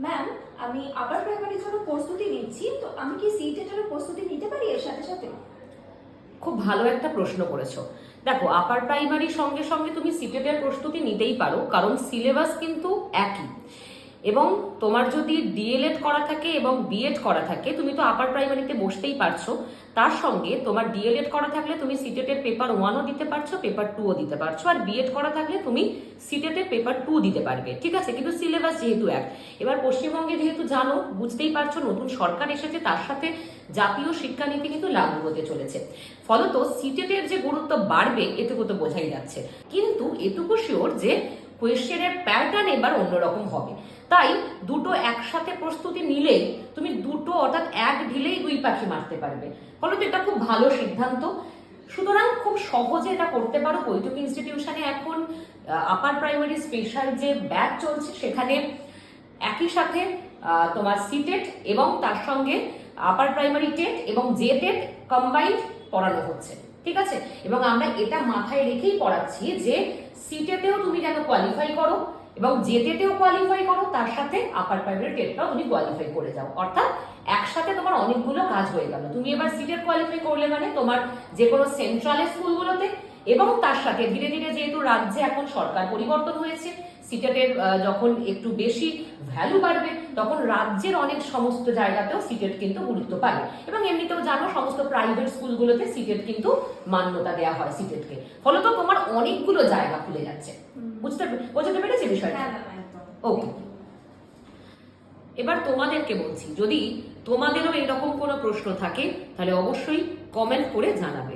Ma'am, আমি আপার প্রাইমারির জন্য প্রস্তুতি নিচ্ছি, তো আমি কি সিটেটের প্রস্তুতি নিতে পারি এর সাথে সাথে? খুব ভালো একটা প্রশ্ন করেছো। দেখো, আপার প্রাইমারির সঙ্গে সঙ্গে তুমি সিটেটের প্রস্তুতি নিতেই পারো, কারণ সিলেবাস কিন্তু একই। এবং তোমার যদি ডিএলএড করা থাকে এবং বিএড করা থাকে, তুমি তো আপার প্রাইমারিতে বসতেই পারছো। তার সঙ্গে তোমার ডিএলএড করা থাকলে তুমি সিটেটের পেপার 1ও দিতে পারছো, পেপার 2ও দিতে পারছো। আর বিএড করা থাকলে তুমি সিটেটের পেপার 2 দিতে পারবে, ঠিক আছে? কিন্তু সিলেবাস যেহেতু এক। এবার পশ্চিমবঙ্গে যেহেতু জানো, বুঝতেই পারছো, নতুন সরকার এসেছে, তার সাথে জাতীয় শিক্ষানীতি কিন্তু লাগু হতে চলেছে। ফলত সিটেটের যে গুরুত্ব বাড়বে এটুকু তো বোঝাই যাচ্ছে। কিন্তু এটুকু শিওর যে কোয়েশ্চেনের প্যাটার্ন এবার অন্যরকম হবে। তাই দুটো একসাথে প্রস্তুতি নিলেই তুমি দুটো, অর্থাৎ এক ঢিলেই দুই পাখি মারতে পারবে। ফলত এটা খুব ভালো সিদ্ধান্ত। সুতরাং খুব সহজে এটা করতে পারো। বৈঠক ইনস্টিটিউশনে এখন আপার প্রাইমারি স্পেশাল যে ব্যাচ চলছে, সেখানে একই সাথে তোমার সিটেট এবং তার সঙ্গে আপার প্রাইমারি টেট এবং জে টেট কম্বাইন্ড পড়ানো হচ্ছে, ঠিক আছে? এবং আমরা এটা মাথায় রেখেই পড়াচ্ছি যে সিটেটেও তুমি যেন কোয়ালিফাই করো এবং জেটেতেও কোয়ালিফাই করো, তার সাথে আপার প্রাইমারি টেটটাও তুমি কোয়ালিফাই করে যাও। অর্থাৎ একসাথে তোমার অনেকগুলো কাজ হয়ে গেল। তুমি এবার সিটেট কোয়ালিফাই করলে মানে তোমার যে কোনো সেন্ট্রালের স্কুলগুলোতে, এবং তার সাথে ধীরে ধীরে যেহেতু রাজ্যে এখন সরকার পরিবর্তন হয়েছে, সিটেটের যখন একটু বেশি ভ্যালু বাড়বে, তখন রাজ্যের অনেক সমস্ত জায়গাতেও সিটেট কিন্তু গুরুত্ব পাবে। এবং এমনিতেও জানো, সমস্ত প্রাইভেট স্কুলগুলোতে সিটেট কিন্তু মান্যতা দেওয়া হয় সিটেটকে। ফলত তোমার অনেকগুলো জায়গা খুলে যাচ্ছে। বুঝতে পেরেছি বিষয়টা? ওকে, এবার তোমাদেরকে বলছি, যদি তোমাদেরও এরকম কোনো প্রশ্ন থাকে তাহলে অবশ্যই কমেন্ট করে জানাবে।